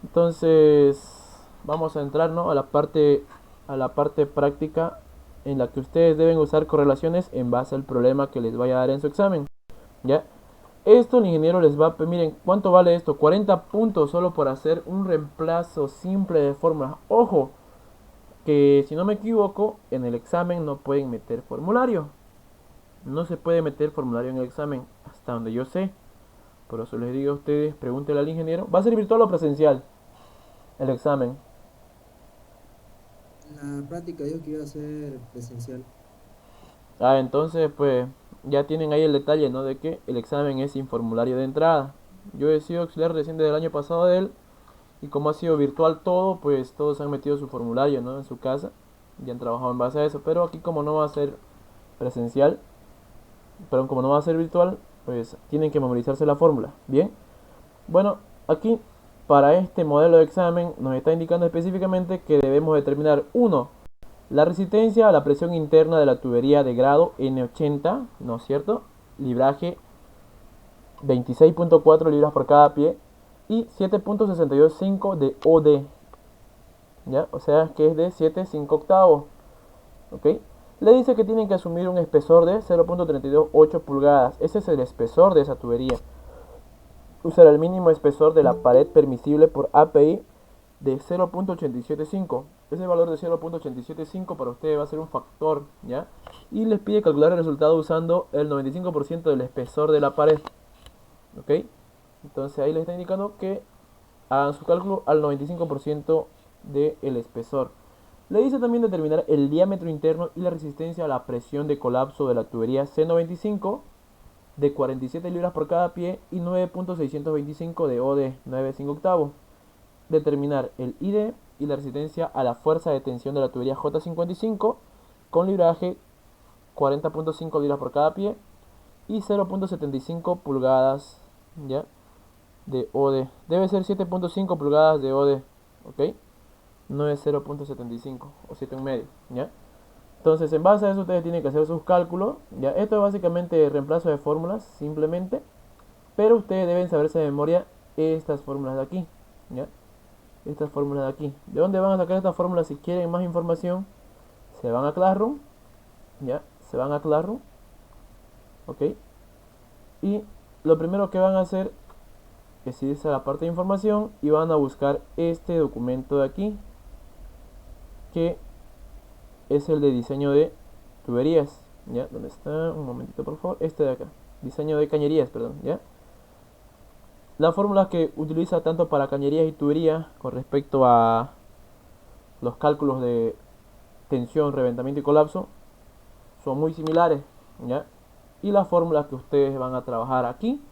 Entonces vamos a entrar, ¿no?, a la parte práctica en la que ustedes deben usar correlaciones en base al problema que les vaya a dar en su examen. ¿Ya? Esto el ingeniero les va a... Miren, ¿cuánto vale esto? 40 puntos solo por hacer un reemplazo simple de fórmulas. Ojo, que si no me equivoco, en el examen no pueden meter formulario. No se puede meter formulario en el examen, hasta donde yo sé. Por eso les digo a ustedes, pregúntenle al ingeniero. ¿Va a ser virtual o presencial el examen? La práctica dijo que iba a ser presencial. Ah, entonces pues ya tienen ahí el detalle, ¿no? De que el examen es sin formulario de entrada. Yo he sido auxiliar recién del año pasado de él. Y como ha sido virtual todo, pues todos han metido su formulario, ¿no?, en su casa y han trabajado en base a eso. Pero aquí como no va a ser presencial, pero como no va a ser virtual, pues tienen que memorizarse la fórmula. Bien, bueno, aquí para este modelo de examen nos está indicando específicamente que debemos determinar uno, la resistencia a la presión interna de la tubería de grado N80, ¿no es cierto? Libraje 26.4 libras por cada pie y 7.625 de OD, ¿ya? O sea que es de 7,5 octavos, ¿ok? Le dice que tienen que asumir un espesor de 0.328 pulgadas. Ese es el espesor de esa tubería. Usar el mínimo espesor de la pared permisible por API de 0.875. Ese valor de 0.875 para ustedes va a ser un factor, ¿ya? Y les pide calcular el resultado usando el 95% del espesor de la pared, ¿ok? Entonces ahí les está indicando que hagan su cálculo al 95% del espesor. Le dice también determinar el diámetro interno y la resistencia a la presión de colapso de la tubería C95 de 47 libras por cada pie y 9.625 de OD 9,5 octavos. Determinar el ID y la resistencia a la fuerza de tensión de la tubería J55 con libraje 40.5 libras por cada pie y 0.75 pulgadas, ¿ya?, de OD. Debe ser 7.5 pulgadas de OD, ¿ok? No es 0.75 o 7 en medio, ¿ya? Entonces, en base a eso, ustedes tienen que hacer sus cálculos, ¿ya? Esto es básicamente reemplazo de fórmulas, simplemente, pero ustedes deben saberse de memoria estas fórmulas de aquí, ¿ya? Estas fórmulas de aquí. ¿De dónde van a sacar estas fórmulas? Si quieren más información, se van a Classroom, ¿ya? Se van a Classroom, ¿ok? Y lo primero que van a hacer es irse a la parte de información y van a buscar este documento de aquí, que es el de diseño de tuberías, ¿ya? ¿Dónde está? Un momentito, por favor. Este de acá. Diseño de cañerías, perdón, ¿ya? La fórmula que utiliza tanto para cañerías y tuberías con respecto a los cálculos de tensión, reventamiento y colapso son muy similares, ¿ya? Y las fórmulas que ustedes van a trabajar aquí,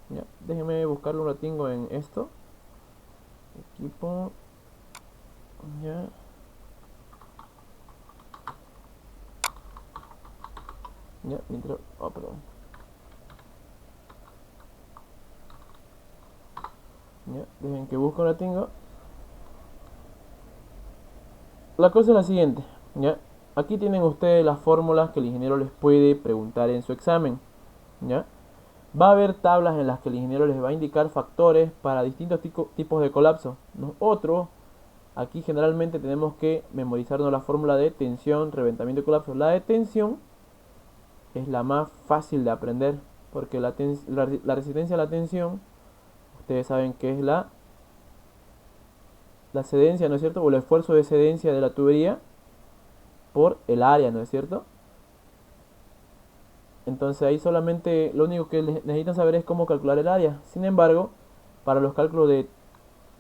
¿ya? Déjenme buscarlo un ratingo en esto. Equipo, ¿ya? ¿Ya? Mientras... Oh, perdón. ¿Ya? Dejen que busco un ratingo. La cosa es la siguiente, ¿ya? Aquí tienen ustedes las fórmulas que el ingeniero les puede preguntar en su examen, ¿ya? Va a haber tablas en las que el ingeniero les va a indicar factores para distintos tipos de colapso. Nosotros aquí generalmente tenemos que memorizarnos la fórmula de tensión, reventamiento y colapso. La de tensión es la más fácil de aprender porque la resistencia a la tensión, ustedes saben que es la cedencia, ¿no es cierto? O el esfuerzo de cedencia de la tubería por el área, ¿no es cierto? Entonces ahí solamente lo único que necesitan saber es cómo calcular el área. Sin embargo, para los cálculos de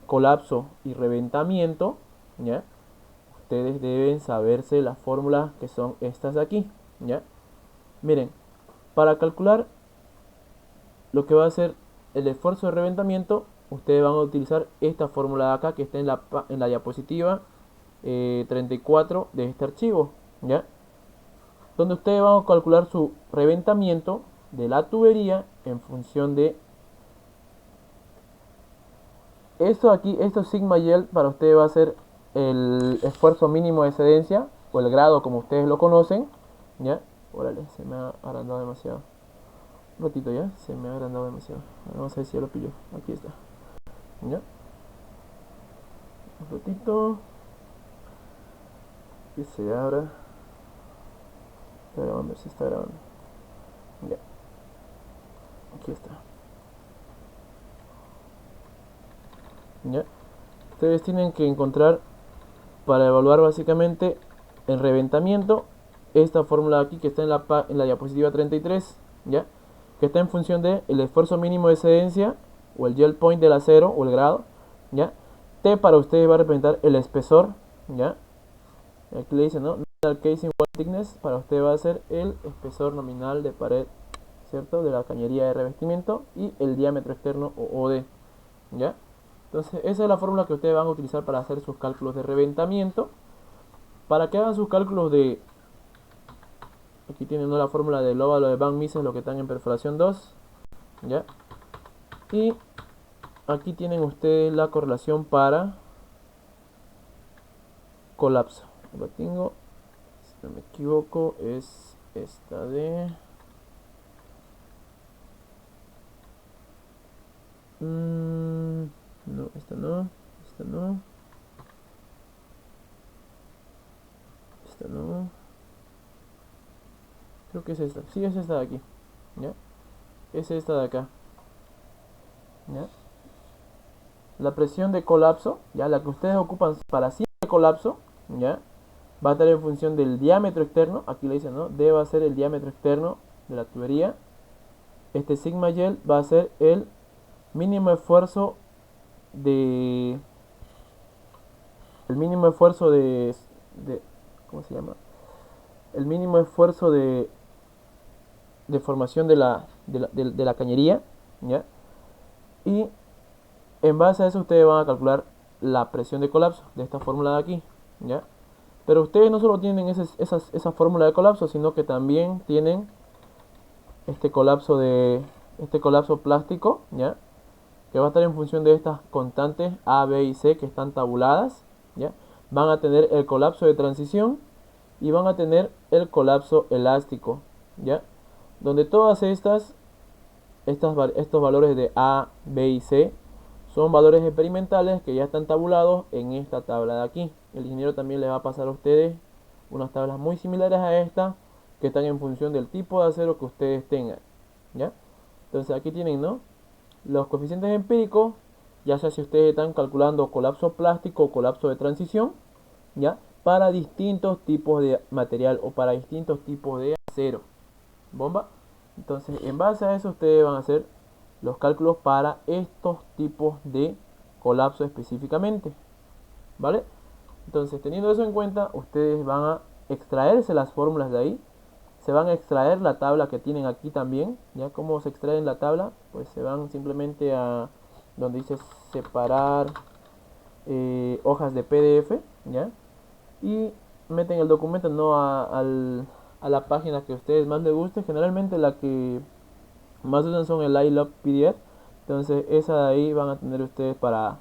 colapso y reventamiento, ¿ya?, ustedes deben saberse las fórmulas que son estas de aquí, ¿ya? Miren, para calcular lo que va a ser el esfuerzo de reventamiento, ustedes van a utilizar esta fórmula de acá que está en la diapositiva 34 de este archivo, ¿ya? Donde ustedes van a calcular su reventamiento de la tubería en función de esto aquí. Esto sigma yield para ustedes va a ser el esfuerzo mínimo de excedencia o el grado como ustedes lo conocen, ¿ya? Órale, se me ha agrandado demasiado. Un ratito ya, se me ha agrandado demasiado. Vamos a ver si ya lo pillo. Aquí está, ¿ya? Un ratito. Que se abra. Está grabando, si está grabando. Ya. Aquí está. Ya. Ustedes tienen que encontrar, para evaluar básicamente el reventamiento, esta fórmula aquí que está en la diapositiva 33, ¿ya? Que está en función de el esfuerzo mínimo de excedencia, o el yield point del acero, o el grado, ¿ya? T para ustedes va a representar el espesor, ¿ya? Aquí le dice, ¿no? Nominal casing wall thickness, para usted va a ser el espesor nominal de pared, ¿cierto? De la cañería de revestimiento, y el diámetro externo, o OD, ¿ya? Entonces, esa es la fórmula que ustedes van a utilizar para hacer sus cálculos de reventamiento. Para que hagan sus cálculos de... Aquí tienen, ¿no?, la fórmula del óvalo de Van Mises, lo que están en perforación 2. ¿Ya? Y aquí tienen ustedes la correlación para colapso. Lo tengo, si no me equivoco, es esta de... no, esta no. Esta no. Esta no. Creo que es esta. Sí, es esta de aquí. ¿Ya? Es esta de acá. ¿Ya? La presión de colapso, ya, la que ustedes ocupan para sí de colapso, ya, va a estar en función del diámetro externo. Aquí le dicen, ¿no? D va a ser el diámetro externo de la tubería. Este sigma yield va a ser el mínimo esfuerzo de... El mínimo esfuerzo de ¿cómo se llama? El mínimo esfuerzo de formación de la cañería, ¿ya? Y en base a eso ustedes van a calcular la presión de colapso de esta fórmula de aquí, ¿ya? Pero ustedes no solo tienen esa fórmula de colapso, sino que también tienen este colapso plástico, ¿ya? Que va a estar en función de estas constantes A, B y C que están tabuladas, ¿ya? Van a tener el colapso de transición y van a tener el colapso elástico, ¿ya? Donde todas estos valores de A, B y C son valores experimentales que ya están tabulados en esta tabla de aquí. El ingeniero también les va a pasar a ustedes unas tablas muy similares a esta, que están en función del tipo de acero que ustedes tengan, ¿ya? Entonces aquí tienen, ¿no?, los coeficientes empíricos, ya sea si ustedes están calculando colapso plástico o colapso de transición, ¿ya?, para distintos tipos de material o para distintos tipos de acero. ¿Bomba? Entonces, en base a eso, ustedes van a hacer los cálculos para estos tipos de colapso específicamente, ¿vale? Entonces, teniendo eso en cuenta, ustedes van a extraerse las fórmulas de ahí. Se van a extraer la tabla que tienen aquí también. ¿Ya? ¿Cómo se extrae la tabla? Pues se van simplemente a donde dice separar hojas de PDF, ¿ya? Y meten el documento, no a la página que a ustedes más les guste. Generalmente la que más usan son el iLove PDF. Entonces esa de ahí van a tener ustedes para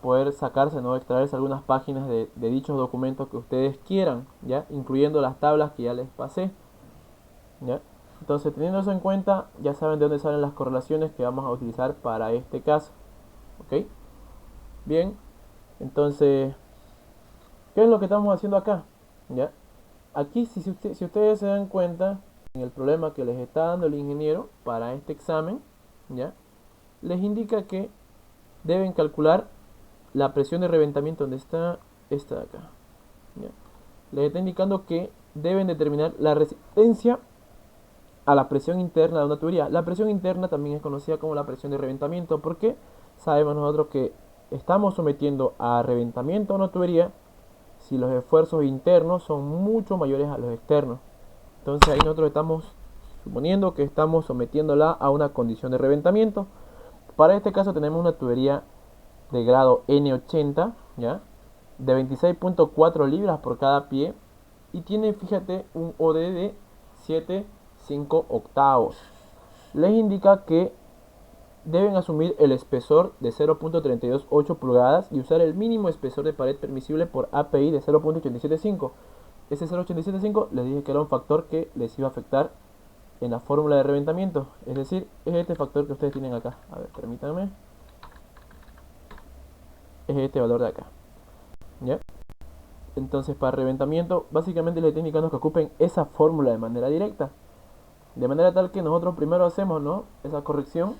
poder sacarse, ¿no?, extraerse algunas páginas de dichos documentos que ustedes quieran, ¿ya? Incluyendo las tablas que ya les pasé, ¿ya? Entonces, teniendo eso en cuenta, ya saben de dónde salen las correlaciones que vamos a utilizar para este caso, ¿ok? Bien, entonces, ¿qué es lo que estamos haciendo acá? ¿Ya? Aquí, si ustedes se dan cuenta, en el problema que les está dando el ingeniero para este examen, ¿ya?, les indica que deben calcular la presión de reventamiento, donde está esta de acá, ¿ya? Les está indicando que deben determinar la resistencia a la presión interna de una tubería. La presión interna también es conocida como la presión de reventamiento, porque sabemos nosotros que estamos sometiendo a reventamiento a una tubería si los esfuerzos internos son mucho mayores a los externos. Entonces ahí nosotros estamos suponiendo que estamos sometiéndola a una condición de reventamiento. Para este caso tenemos una tubería de grado N80, ¿ya?, de 26.4 libras por cada pie, y tiene, fíjate, un OD de 7,5 octavos. Les indica que deben asumir el espesor de 0.328 pulgadas y usar el mínimo espesor de pared permisible por API de 0.875. Ese 0.875 les dije que era un factor que les iba a afectar en la fórmula de reventamiento, es decir, es este factor que ustedes tienen acá. A ver, permítanme. es este valor de acá, ¿ya? Entonces, para reventamiento, básicamente les estoy indicando que ocupen esa fórmula de manera directa. De manera tal que nosotros primero hacemos, ¿no?, esa corrección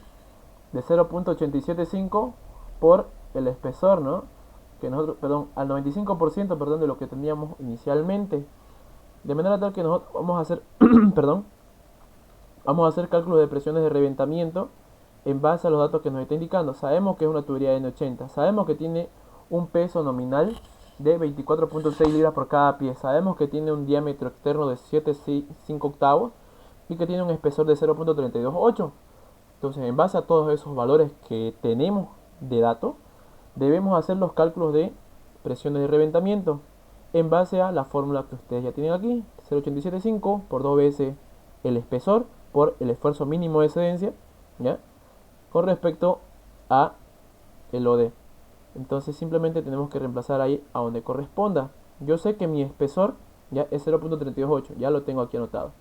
de 0.875 por el espesor, ¿no?, que nosotros, perdón, al 95%, perdón, de lo que teníamos inicialmente. De manera tal que nosotros vamos a hacer, perdón, vamos a hacer cálculos de presiones de reventamiento en base a los datos que nos está indicando. Sabemos que es una tubería de N80, sabemos que tiene un peso nominal de 24.6 libras por cada pie, sabemos que tiene un diámetro externo de 7,5 octavos y que tiene un espesor de 0.328. Entonces, en base a todos esos valores que tenemos de datos, debemos hacer los cálculos de presiones de reventamiento en base a la fórmula que ustedes ya tienen aquí: 0.875 por 2 veces el espesor por el esfuerzo mínimo de excedencia, ¿ya?, con respecto a el OD. Entonces simplemente tenemos que reemplazar ahí a donde corresponda. Yo sé que mi espesor ya es 0.328, ya lo tengo aquí anotado,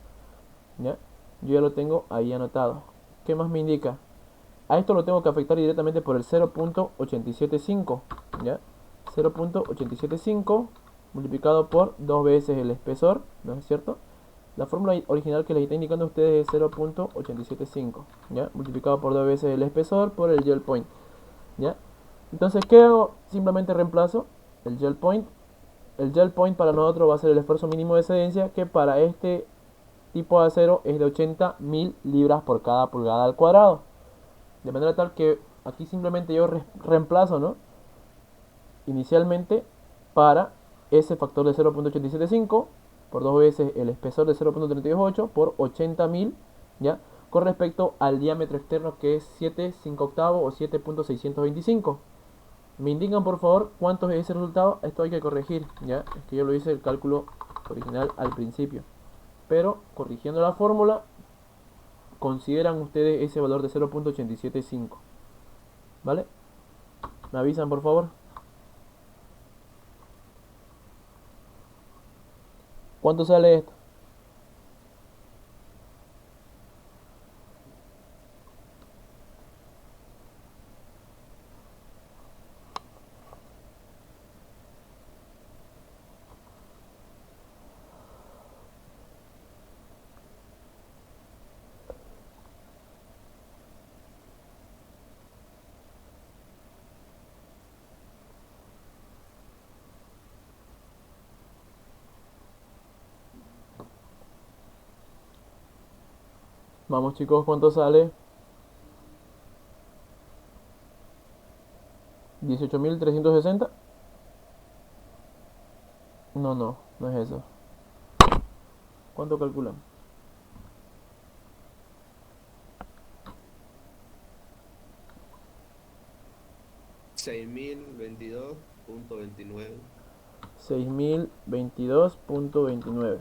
¿ya? Yo ya lo tengo ahí anotado. ¿Qué más me indica? A esto lo tengo que afectar directamente por el 0.875, ¿ya? 0.875 multiplicado por 2 veces el espesor, ¿no es cierto? La fórmula original que les está indicando a ustedes es 0.875, ¿ya?, multiplicado por 2 veces el espesor por el gel point, ¿ya? Entonces, ¿qué hago? Simplemente reemplazo el gel point. El gel point para nosotros va a ser el esfuerzo mínimo de excedencia, que para este tipo de acero es de 80.000 libras por cada pulgada al cuadrado. De manera tal que aquí simplemente yo reemplazo, ¿no?, inicialmente para ese factor de 0.875 por 2 veces el espesor de 0.328 por 80.000, ¿ya?, con respecto al diámetro externo, que es 7,5 octavos o 7.625. Me indican por favor cuánto es ese resultado. Esto hay que corregir, ¿ya? Es que yo lo hice el cálculo original al principio, pero corrigiendo la fórmula consideran ustedes ese valor de 0.875, ¿vale? Me avisan por favor. ¿Cuánto sale esto? Vamos chicos, ¿cuánto sale? 18.360. No es eso. ¿Cuánto calculan? 6.022.29. 6.022.29.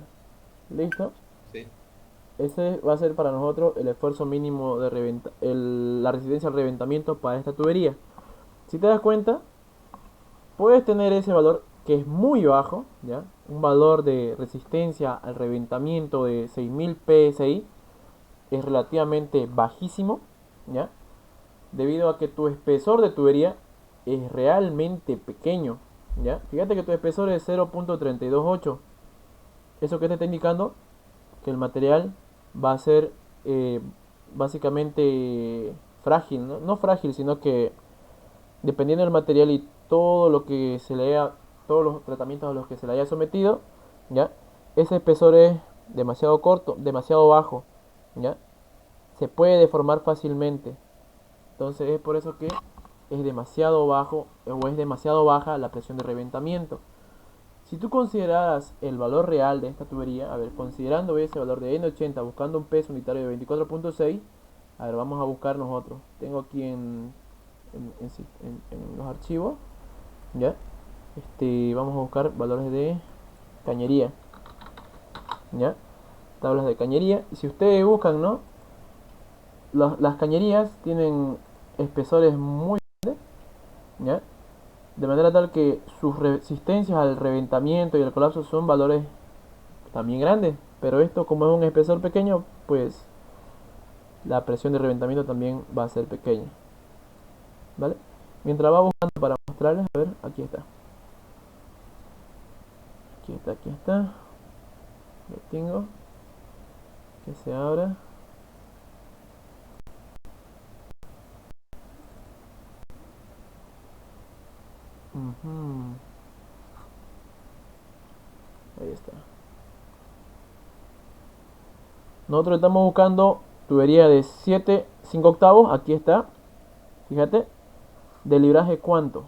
¿Listo? Sí. Ese va a ser para nosotros el esfuerzo mínimo de la resistencia al reventamiento para esta tubería. Si te das cuenta, puedes tener ese valor que es muy bajo, ¿ya? Un valor de resistencia al reventamiento de 6.000 psi es relativamente bajísimo, ¿ya?, debido a que tu espesor de tubería es realmente pequeño, ¿ya? Fíjate que tu espesor es 0.328. Eso que te está indicando que el material va a ser eh, básicamente frágil, ¿no? No frágil, sino que dependiendo del material y todo lo que se le haya, todos los tratamientos a los que se le haya sometido, ¿ya?, ese espesor es demasiado corto, demasiado bajo, ¿ya? Se puede deformar fácilmente. Entonces es por eso que es demasiado bajo o es demasiado baja la presión de reventamiento. Si tú consideras el valor real de esta tubería, a ver, considerando ese valor de N80, buscando un peso unitario de 24.6, a ver, vamos a buscar nosotros. Tengo aquí en los archivos, ¿ya? Vamos a buscar valores de cañería, ¿ya? Tablas de cañería. Y si ustedes buscan, ¿no?, las cañerías tienen espesores muy grandes, ¿ya?, de manera tal que sus resistencias al reventamiento y al colapso son valores también grandes, pero esto, como es un espesor pequeño, pues la presión de reventamiento también va a ser pequeña, ¿vale? Mientras va buscando para mostrar mostrarles. A ver, aquí está. Aquí está. Lo tengo. Que se abra. Ahí está. Nosotros estamos buscando tubería de 7, 5 octavos. Aquí está. Fíjate. De libraje, ¿cuánto?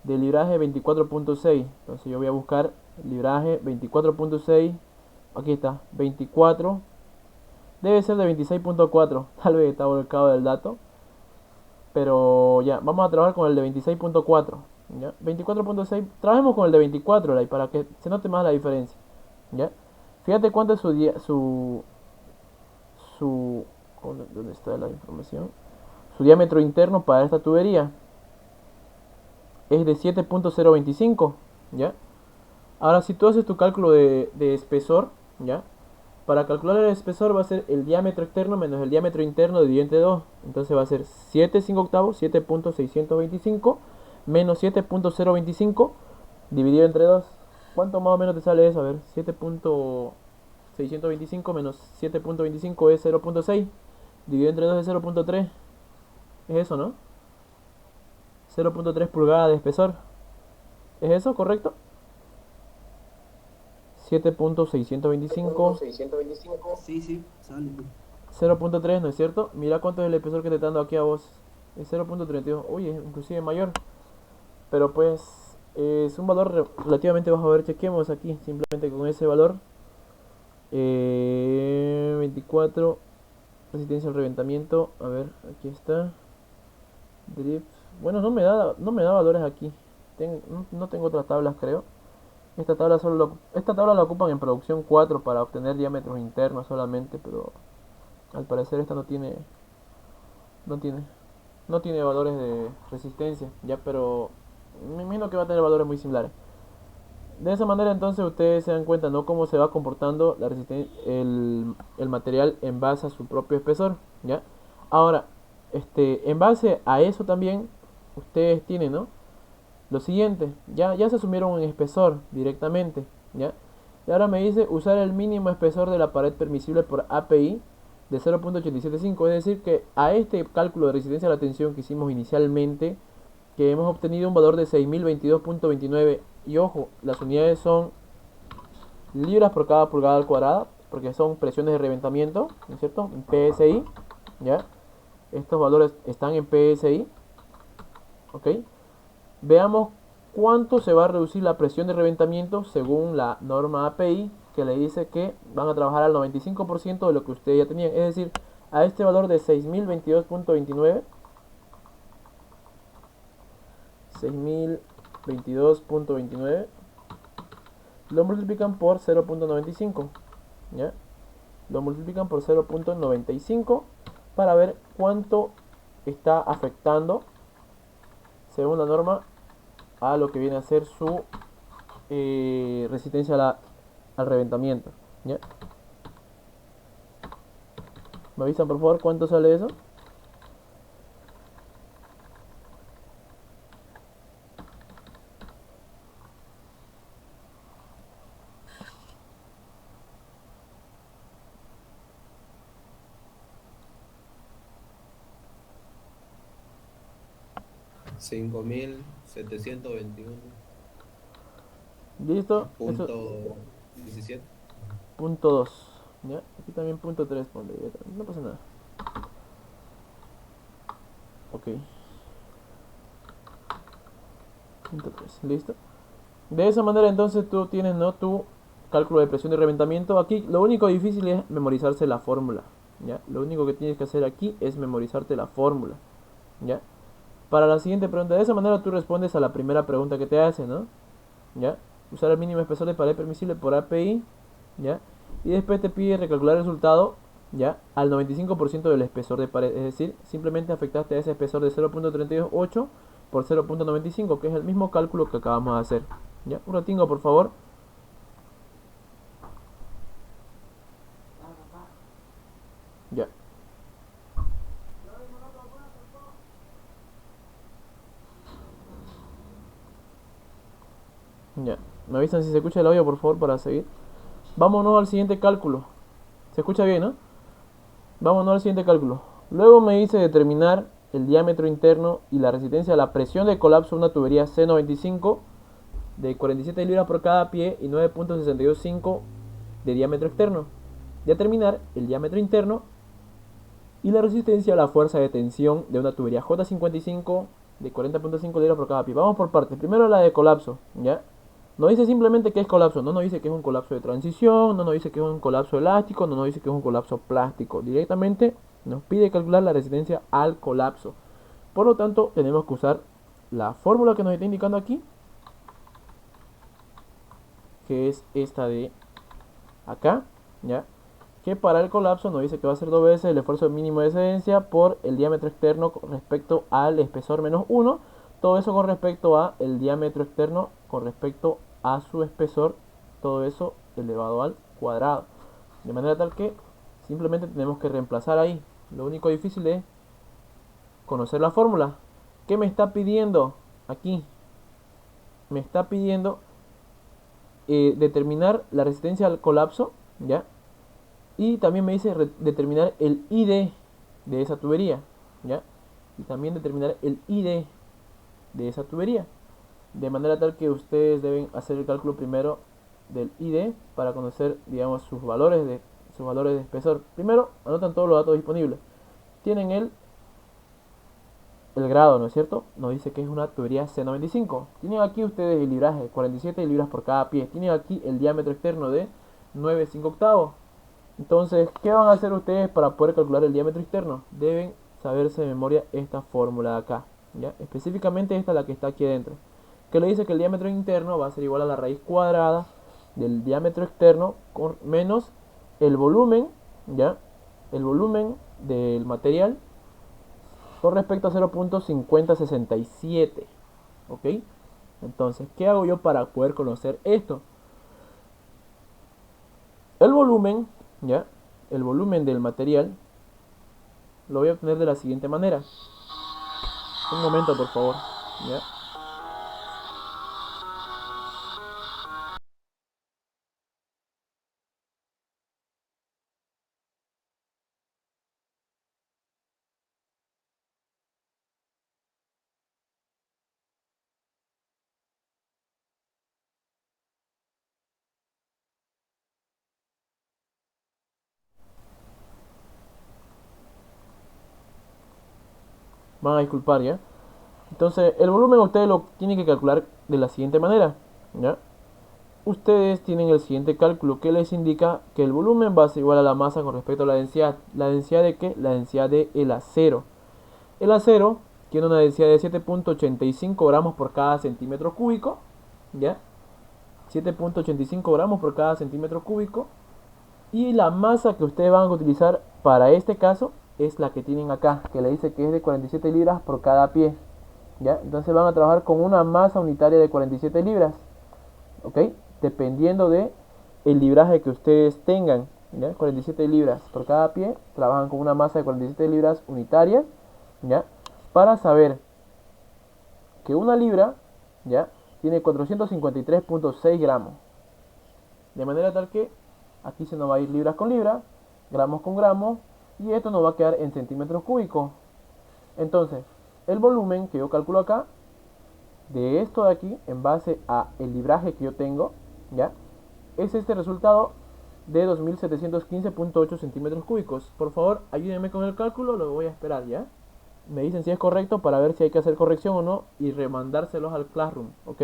De libraje 24.6. Entonces yo voy a buscar libraje 24.6. Aquí está. 24. Debe ser de 26.4. Tal vez está volcado del dato. Pero ya, vamos a trabajar con el de 26.4. ¿Ya? 24.6. Trabajemos con el de 24 ahí, para que se note más la diferencia. ¿Ya? Fíjate cuánto es su ¿dónde está la información? Su diámetro interno para esta tubería es de 7.025. ¿Ya? Ahora, si tú haces tu cálculo de espesor, ¿ya? Para calcular el espesor va a ser el diámetro externo menos el diámetro interno dividido entre 2. Entonces va a ser 7 5 octavos, 7.625 menos 7.025 dividido entre 2. ¿Cuánto más o menos te sale eso? A ver, 7.625 menos 7.25 es 0.6. Dividido entre 2 es 0.3. Es eso, ¿no? 0.3 pulgadas de espesor. ¿Es eso, correcto? 7.625 Sí, sí, sale. 0.3, ¿no es cierto? Mira cuánto es el espesor que te está dando aquí a vos. Es 0.32. Uy, es inclusive mayor. Pero pues es un valor relativamente bajo. A ver, chequemos aquí. Simplemente con ese valor. 24. Resistencia al reventamiento. A ver, aquí está. Drift. Bueno, no me da valores aquí. No tengo otras tablas, creo. Esta tabla la ocupan en producción 4 para obtener diámetros internos solamente, pero al parecer esta no tiene, no tiene valores de resistencia, ya, pero me imagino que va a tener valores muy similares. De esa manera entonces ustedes se dan cuenta, ¿no? Cómo se va comportando el material en base a su propio espesor, ¿ya? Ahora, en base a eso también, ustedes tienen, ¿no? Lo siguiente, ya se asumieron un espesor directamente, ¿ya? Y ahora me dice usar el mínimo espesor de la pared permisible por API de 0.875, es decir que a este cálculo de resistencia a la tensión que hicimos inicialmente, que hemos obtenido un valor de 6022.29, y ojo, las unidades son libras por cada pulgada al cuadrado, porque son presiones de reventamiento, ¿no es cierto? En PSI, ¿ya? Estos valores están en PSI, ¿ok? Veamos cuánto se va a reducir la presión de reventamiento según la norma API, que le dice que van a trabajar al 95% de lo que ustedes ya tenían. Es decir, a este valor de 6022.29, 6022.29 lo multiplican por 0.95, ¿ya? Lo multiplican por 0.95 para ver cuánto está afectando, según la norma, a lo que viene a ser su resistencia al reventamiento, ¿ya? ¿Me avisan por favor cuánto sale eso? Cinco mil setecientos veintiuno ¿Listo? Eso, punto 17. punto 2, ¿ya? Aquí también punto 3, ponle, no pasa nada. Ok, punto 3, listo. De esa manera entonces tú tienes, ¿no?, tu cálculo de presión de reventamiento. Aquí lo único difícil es memorizarse la fórmula, ¿ya? Lo único que tienes que hacer aquí es memorizarte la fórmula, ¿ya? Para la siguiente pregunta, de esa manera tú respondes a la primera pregunta que te hace, ¿no? ¿Ya? Usar el mínimo espesor de pared permisible por API, ¿ya? Y después te pide recalcular el resultado, ¿ya? Al 95% del espesor de pared, es decir, simplemente afectaste a ese espesor de 0.328 por 0.95, que es el mismo cálculo que acabamos de hacer, ¿ya? Un ratingo, por favor. Ya. Ya, me avisan si se escucha el audio, por favor, para seguir. Vámonos al siguiente cálculo. ¿Se escucha bien, no? Vámonos al siguiente cálculo. Luego me dice determinar el diámetro interno y la resistencia a la presión de colapso de una tubería C95 de 47 libras por cada pie y 9.625 de diámetro externo. Determinar el diámetro interno y la resistencia a la fuerza de tensión de una tubería J55 de 40.5 libras por cada pie. Vamos por partes. Primero la de colapso, ¿ya? No dice simplemente que es colapso, no nos dice que es un colapso de transición, no nos dice que es un colapso elástico, no nos dice que es un colapso plástico. Directamente nos pide calcular la resistencia al colapso. Por lo tanto, tenemos que usar la fórmula que nos está indicando aquí, que es esta de acá, ¿ya? Que para el colapso nos dice que va a ser 2 veces el esfuerzo mínimo de excedencia por el diámetro externo con respecto al espesor menos 1. Todo eso con respecto a el diámetro externo con respecto a su espesor. Todo eso elevado al cuadrado. De manera tal que simplemente tenemos que reemplazar ahí. Lo único difícil es conocer la fórmula. ¿Qué me está pidiendo aquí? Me está pidiendo determinar la resistencia al colapso, ¿ya? Y también me dice determinar el ID de esa tubería, ¿ya? Y también determinar el ID de esa tubería. De manera tal que ustedes deben hacer el cálculo primero del ID para conocer, digamos, sus valores de espesor. Primero, anotan todos los datos disponibles. Tienen el grado, ¿no es cierto? Nos dice que es una tubería C95. Tienen aquí ustedes el libraje, 47 libras por cada pie. Tienen aquí el diámetro externo de 9,5 octavos. Entonces, ¿qué van a hacer ustedes para poder calcular el diámetro externo? Deben saberse de memoria esta fórmula de acá, ¿ya? Específicamente esta, la que está aquí adentro, que le dice que el diámetro interno va a ser igual a la raíz cuadrada del diámetro externo menos el volumen, ¿ya? El volumen del material con respecto a 0.5067, ¿ok? Entonces, ¿qué hago yo para poder conocer esto? El volumen, ¿ya? El volumen del material lo voy a obtener de la siguiente manera. Un momento, por favor, ¿ya? Van a disculpar, ¿ya? Entonces, el volumen ustedes lo tienen que calcular de la siguiente manera, ¿ya? Ustedes tienen el siguiente cálculo que les indica que el volumen va a ser igual a la masa con respecto a la densidad. ¿La densidad de qué? La densidad del acero. El acero tiene una densidad de 7.85 gramos por cada centímetro cúbico, ¿ya? 7.85 gramos por cada centímetro cúbico. Y la masa que ustedes van a utilizar para este caso es la que tienen acá, que le dice que es de 47 libras por cada pie, ¿ya? Entonces van a trabajar con una masa unitaria de 47 libras, ¿ok? Dependiendo de el libraje que ustedes tengan, ¿ya? 47 libras por cada pie, trabajan con una masa de 47 libras unitarias, ¿ya? Para saber que una libra, ¿ya? Tiene 453.6 gramos. De manera tal que aquí se nos va a ir libras con libras, gramos con gramos, y esto nos va a quedar en centímetros cúbicos. Entonces, el volumen que yo calculo acá, de esto de aquí, en base a el libraje que yo tengo, ¿ya? Es este resultado de 2715.8 centímetros cúbicos. Por favor, ayúdenme con el cálculo, lo voy a esperar, ¿ya? Me dicen si es correcto para ver si hay que hacer corrección o no y remandárselos al Classroom, ¿ok?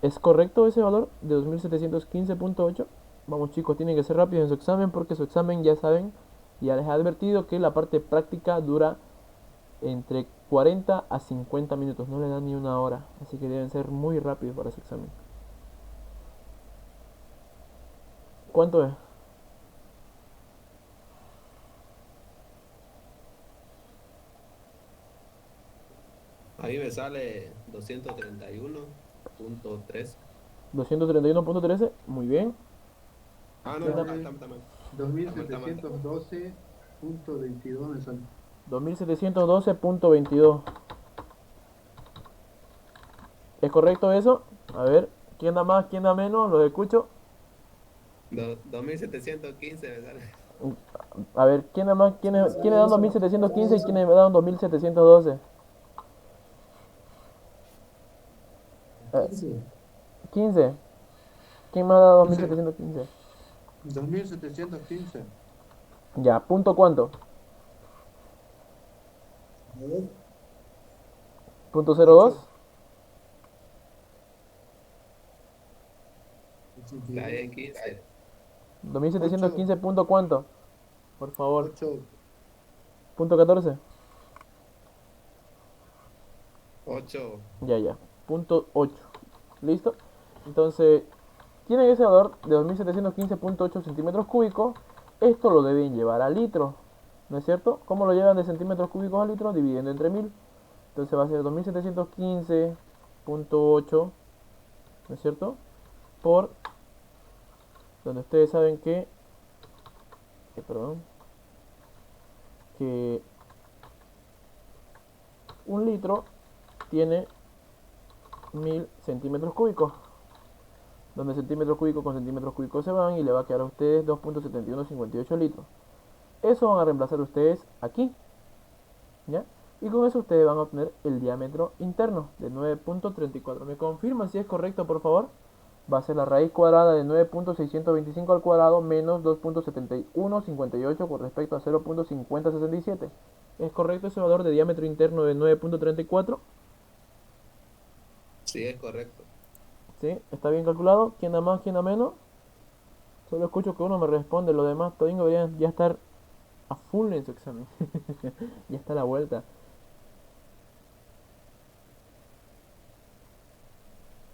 ¿Es correcto ese valor de 2715.8? Vamos chicos, tienen que ser rápidos en su examen porque su examen ya saben, ya les he advertido que la parte práctica dura entre 40 a 50 minutos, no le dan ni una hora, así que deben ser muy rápidos para su examen. ¿Cuánto es? Ahí me sale 231.13. 231.13, muy bien. Ah, no, ¿Qué no, tal? está mal. 2712.22 me sale. 2712.22. ¿Es correcto eso? A ver, ¿quién da más, quién da menos? Los escucho. 2715 me sale. A ver, ¿quién da más? Sí, ¿Quiénes sale dan eso. Sale 2715 y eso. quiénes dan 2712? Eh, 15. 15. ¿Quién más da dos mil 15. setecientos quince? 2715. Ya, ¿punto cuánto? A ver. ¿Punto cero dos? 8. Está 82. bien, 15. 8. 2715 punto cuánto, por favor. 8. Punto 14. 8. Ya, ya. Punto 8. ¿Listo? Entonces, tienen ese valor de 2715.8 centímetros cúbicos. Esto lo deben llevar a litro. ¿No es cierto? ¿Cómo lo llevan de centímetros cúbicos a litro? Dividiendo entre 1000. Entonces va a ser 2715.8, ¿no es cierto? Por, donde ustedes saben perdón, que un litro tiene 1000 centímetros cúbicos. Donde centímetros cúbicos con centímetros cúbicos se van y le va a quedar a ustedes 2.7158 litros. Eso van a reemplazar ustedes aquí, ¿ya? Y con eso ustedes van a obtener el diámetro interno de 9.34. ¿Me confirman si es correcto, por favor? Va a ser la raíz cuadrada de 9.625 al cuadrado menos 2.7158 con respecto a 0.5067. ¿Es correcto ese valor de diámetro interno de 9.34? Sí, es correcto. ¿Sí? ¿Está bien calculado? ¿Quién da más, quién da menos? Solo escucho que uno me responde, los demás todavía deberían ya estar a full en su examen. Ya está la vuelta.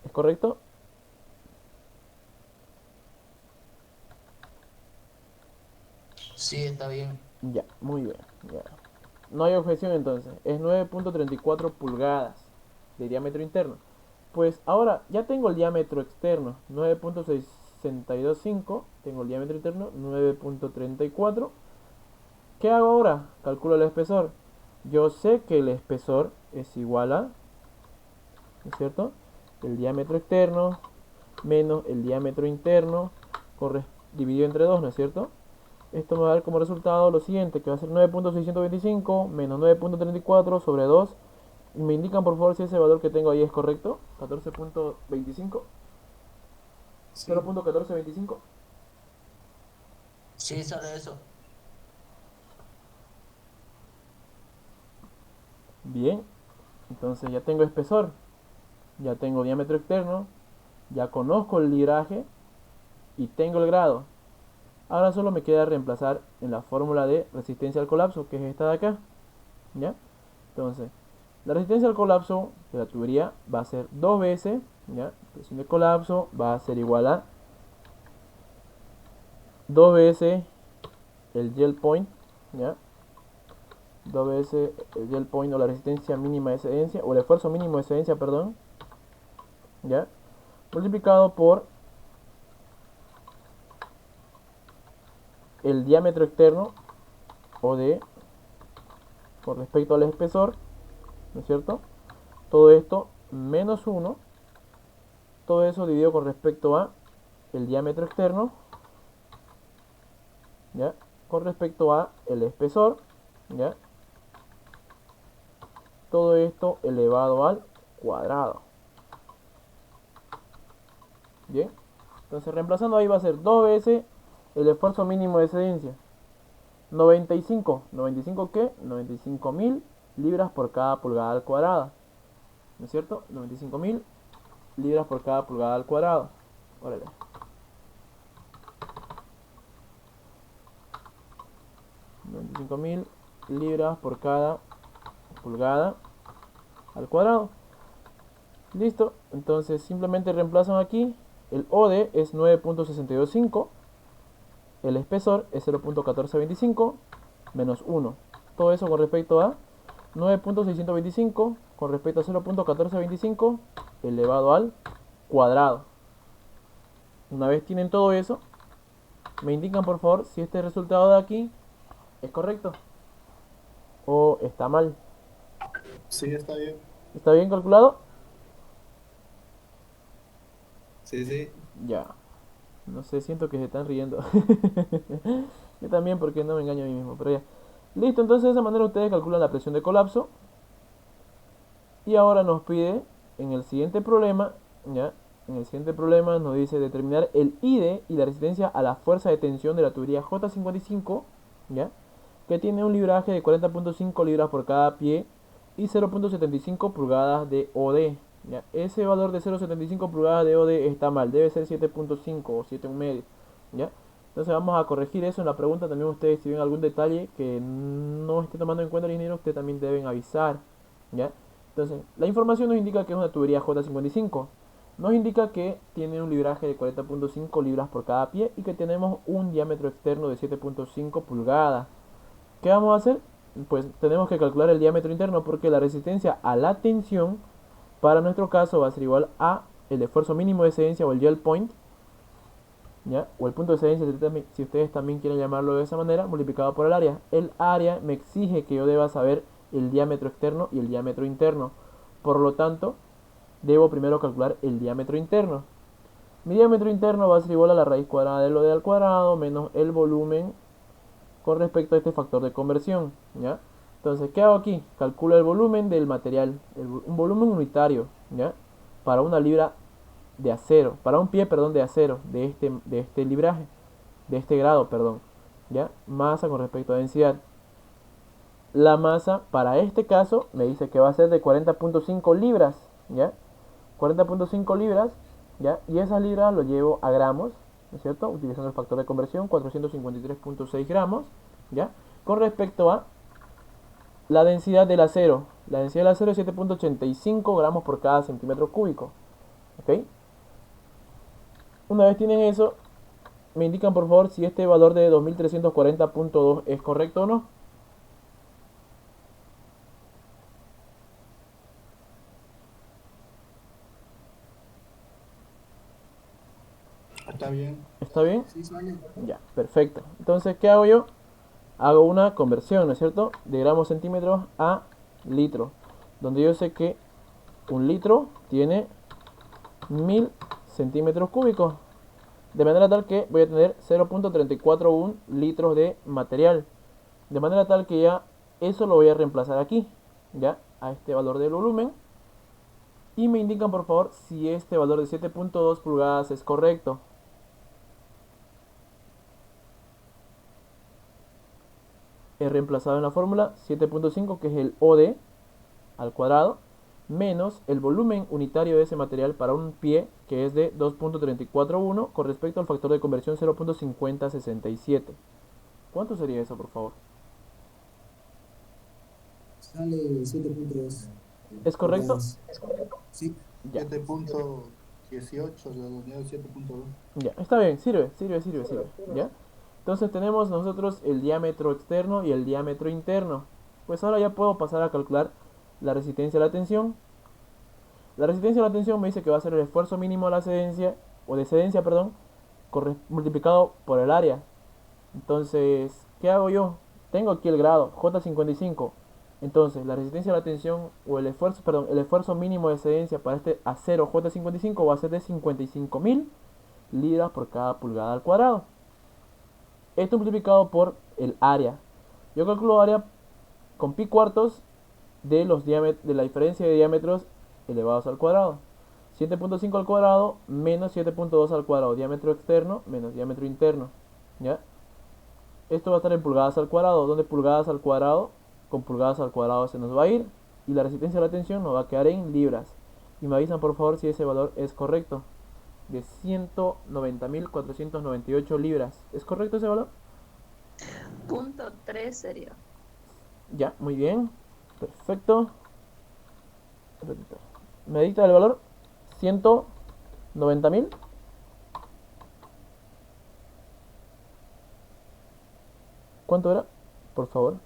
¿Es correcto? Sí, está bien. Ya, muy bien. Ya. No hay objeción entonces. Es 9.34 pulgadas de diámetro interno. Pues ahora ya tengo el diámetro externo, 9.625. Tengo el diámetro interno, 9.34. ¿Qué hago ahora? Calculo el espesor. Yo sé que el espesor es igual a, ¿no es cierto? El diámetro externo menos el diámetro interno dividido entre 2, ¿no es cierto? Esto me va a dar como resultado lo siguiente, que va a ser 9.625 menos 9.34 sobre 2. ¿Me indican por favor si ese valor que tengo ahí es correcto? 14.25. Sí. 0.1425. Sí, sale eso. Bien, entonces ya tengo espesor, ya tengo diámetro externo, ya conozco el libraje y tengo el grado. Ahora solo me queda reemplazar en la fórmula de resistencia al colapso, que es esta de acá. ¿Ya? Entonces, la resistencia al colapso de la tubería va a ser 2 veces, ¿ya? Presión de colapso va a ser igual a 2 veces el gel point, ¿ya? 2 veces el gel point o la resistencia mínima de excedencia, o el esfuerzo mínimo de excedencia, perdón, ¿ya? Multiplicado por el diámetro externo o de con respecto al espesor, ¿no es cierto? Todo esto menos 1, todo eso dividido con respecto a el diámetro externo, ¿ya? Con respecto a el espesor, ¿ya? Todo esto elevado al cuadrado. Bien, entonces reemplazando ahí va a ser 2 veces el esfuerzo mínimo de excedencia. 95, ¿95 qué? 95.000 libras por cada pulgada al cuadrado. ¿No es cierto? 95.000 libras por cada pulgada al cuadrado. Órale. 95.000 libras por cada pulgada al cuadrado. Listo. Entonces simplemente reemplazan aquí. El OD es 9.625. El espesor es 0.1425 menos 1. Todo eso con respecto a 9.625 con respecto a 0.1425 elevado al cuadrado. Una vez tienen todo eso, me indican por favor si este resultado de aquí es correcto o está mal. Sí, está bien. ¿Está bien calculado? Sí, sí. Ya. No sé, siento que se están riendo. Yo también, porque no me engaño a mí mismo, pero ya. Listo, entonces de esa manera ustedes calculan la presión de colapso. Y ahora nos pide en el siguiente problema, ¿ya? En el siguiente problema nos dice determinar el ID y la resistencia a la fuerza de tensión de la tubería J55, ¿ya? Que tiene un libraje de 40.5 libras por cada pie y 0.75 pulgadas de OD. ¿Ya? Ese valor de 0.75 pulgadas de OD está mal, debe ser 7.5 o 7,5. ¿Ya? Entonces vamos a corregir eso en la pregunta. También ustedes, si ven algún detalle que no esté tomando en cuenta el ingeniero, ustedes también deben avisar. ¿Ya? Entonces, la información nos indica que es una tubería J55. Nos indica que tiene un libraje de 40.5 libras por cada pie y que tenemos un diámetro externo de 7.5 pulgadas. ¿Qué vamos a hacer? Pues tenemos que calcular el diámetro interno porque la resistencia a la tensión para nuestro caso va a ser igual a el esfuerzo mínimo de excedencia o el yield point, ¿ya? O el punto de excedencia si ustedes también quieren llamarlo de esa manera, multiplicado por el área. El área me exige que yo deba saber el diámetro externo y el diámetro interno. Por lo tanto, debo primero calcular el diámetro interno. Mi diámetro interno va a ser igual a la raíz cuadrada de lo de al cuadrado menos el volumen con respecto a este factor de conversión, ¿ya? Entonces, ¿qué hago aquí? Calculo el volumen del material, un volumen unitario, ¿ya? Para una libra de acero, para un pie, perdón, de acero, de este libraje, de este grado, perdón, ¿ya? Masa con respecto a densidad. La masa, para este caso, me dice que va a ser de 40.5 libras, ¿ya? 40.5 libras, ¿ya? Y esas libras lo llevo a gramos, ¿no es cierto? Utilizando el factor de conversión, 453.6 gramos, ¿ya? Con respecto a la densidad del acero. La densidad del acero es 7.85 gramos por cada centímetro cúbico, ¿ok? Una vez tienen eso, me indican por favor si este valor de 2340.2 es correcto o no. Está bien. ¿Está bien? Sí, sale. Ya, perfecto. Entonces, ¿qué hago yo? Hago una conversión, ¿no es cierto? De gramos centímetros a litro. Donde yo sé que un litro tiene 1000 centímetros cúbicos. De manera tal que voy a tener 0.341 litros de material. De manera tal que ya eso lo voy a reemplazar aquí, ya, a este valor del volumen. Y me indican por favor si este valor de 7.2 pulgadas es correcto. He reemplazado en la fórmula 7.5, que es el OD al cuadrado, menos el volumen unitario de ese material para un pie, que es de 2.341 con respecto al factor de conversión 0.5067. ¿Cuánto sería eso, por favor? Sale 7.2 ¿Es correcto? pulgadas. Sí. Ya, 7.18, redondeado 7.2. ya, está bien, sirve, ¿ya? Entonces tenemos nosotros el diámetro externo y el diámetro interno. Pues ahora ya puedo pasar a calcular la resistencia a la tensión. La resistencia a la tensión me dice que va a ser el esfuerzo mínimo a la excedencia, o de excedencia, perdón, multiplicado por el área. Entonces, ¿qué hago yo? Tengo aquí el grado, J55. Entonces, la resistencia a la tensión, o el esfuerzo, perdón, el esfuerzo mínimo de excedencia para este acero J55 va a ser de 55.000 libras por cada pulgada al cuadrado. Esto multiplicado por el área. Yo calculo área con pi cuartos de la diferencia de diámetros elevados al cuadrado. 7.5 al cuadrado menos 7.2 al cuadrado. Diámetro externo menos diámetro interno. ¿Ya? Esto va a estar en pulgadas al cuadrado. Donde pulgadas al cuadrado con pulgadas al cuadrado se nos va a ir. Y la resistencia a la tensión nos va a quedar en libras. Y me avisan por favor si ese valor es correcto. De 190.498 libras. ¿Es correcto ese valor? Punto 3 sería. Ya, muy bien. Perfecto. Me dicta el valor 190.000. ¿Cuánto era? Por favor.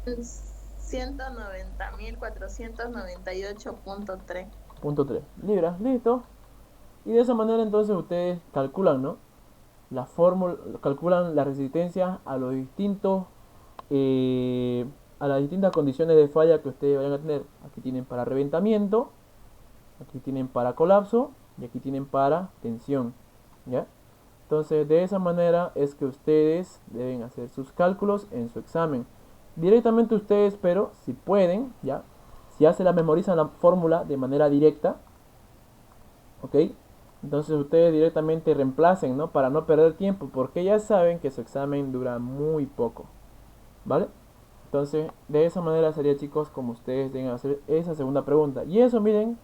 Es 190.498.3. Punto 3 libras, listo. Y de esa manera entonces ustedes calculan, ¿no? La fórmula, calculan la resistencia a los distintos a las distintas condiciones de falla que ustedes vayan a tener. Aquí tienen para reventamiento, aquí tienen para colapso y aquí tienen para tensión, ¿ya? Entonces, de esa manera es que ustedes deben hacer sus cálculos en su examen. Directamente ustedes, pero si pueden, ¿ya? Si ya se la memorizan la fórmula de manera directa, ¿ok? Entonces ustedes directamente reemplacen, ¿no? Para no perder tiempo, porque ya saben que su examen dura muy poco, ¿vale? Entonces, de esa manera sería, chicos, como ustedes deben hacer esa segunda pregunta. Y eso, miren,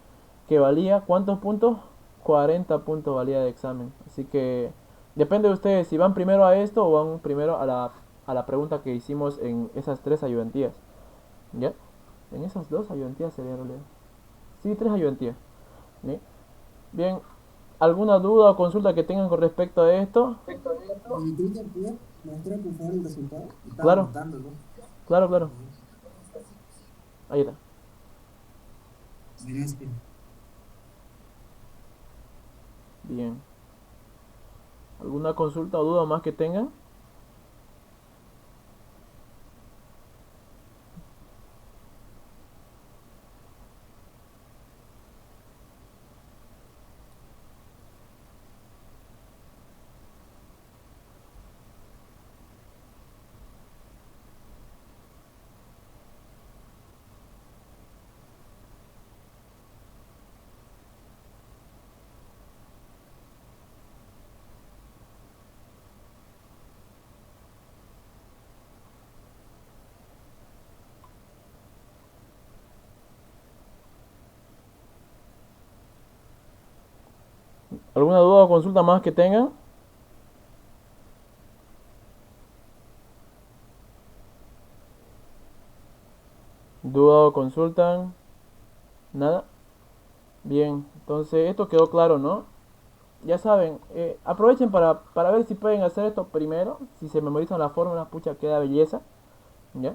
que valía, ¿cuántos puntos? 40 puntos valía de examen. Así que depende de ustedes si van primero a esto o van primero a la pregunta que hicimos en esas 3 ayudantías. ¿Ya? En esas 2 ayudantías sería en realidad. Sí, 3 ayudantías. ¿Sí? Bien, ¿alguna duda o consulta que tengan con respecto a esto? ¿Y Cristian puede mostrar por favor el resultado? Estaba Claro. anotando, ¿no? Claro, claro. Ahí está. Gracias. Bien. ¿Alguna consulta o duda más que tengan? ¿Alguna duda o consulta más que tengan? ¿Duda o consultan? ¿Nada? Bien, entonces esto quedó claro, ¿no? Ya saben, aprovechen para ver si pueden hacer esto primero. Si se memorizan la fórmula, pucha, queda belleza, ¿ya?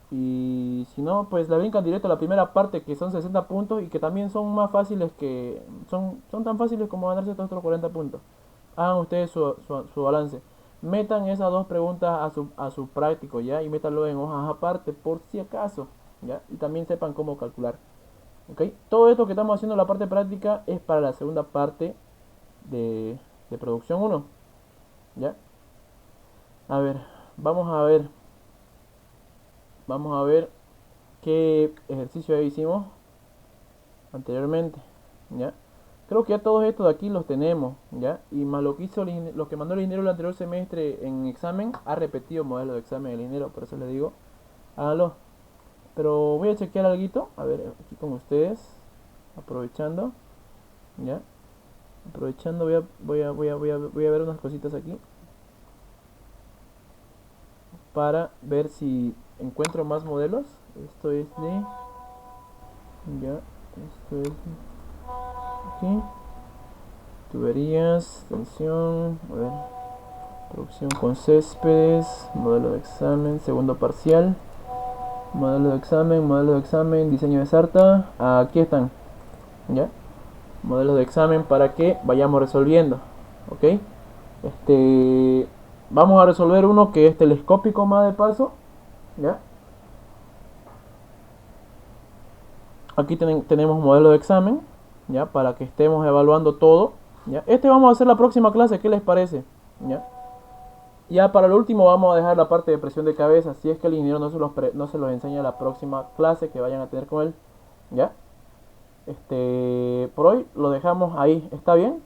Y si no, pues la brincan directo a la primera parte, que son 60 puntos y que también son más fáciles que... Son tan fáciles como ganarse estos otros 40 puntos. Hagan ustedes su balance. Metan esas 2 preguntas a su práctico, ¿ya? Y métanlo en hojas aparte por si acaso, ¿ya? Y también sepan cómo calcular, ¿ok? Todo esto que estamos haciendo en la parte práctica es para la segunda parte de producción 1, ¿ya? A ver, vamos a ver. Vamos a ver qué ejercicio hicimos anteriormente, ¿ya? Creo que ya todos estos de aquí los tenemos, ¿ya? Y más lo que hizo lo que mandó el ingeniero el anterior semestre en examen, ha repetido modelo de examen el ingeniero, por eso les digo, háganlo. Pero voy a chequear algo, a ver, aquí con ustedes, aprovechando, ¿ya? Aprovechando, voy a ver unas cositas aquí para ver si encuentro más modelos. Esto es de... Ya, esto es aquí. Tuberías, tensión, a ver, producción con céspedes, modelo de examen, segundo parcial, modelo de examen, diseño de sarta. Aquí están, ya, modelos de examen para que vayamos resolviendo, ok. Vamos a resolver uno que es telescópico más de paso, ya. Aquí tenemos modelo de examen, ya, para que estemos evaluando todo, ya. Vamos a hacer la próxima clase, ¿qué les parece? Ya para lo último vamos a dejar la parte de presión de cabeza, si es que el ingeniero no se los enseña la próxima clase que vayan a tener con él, ya. Por hoy lo dejamos ahí, ¿está bien?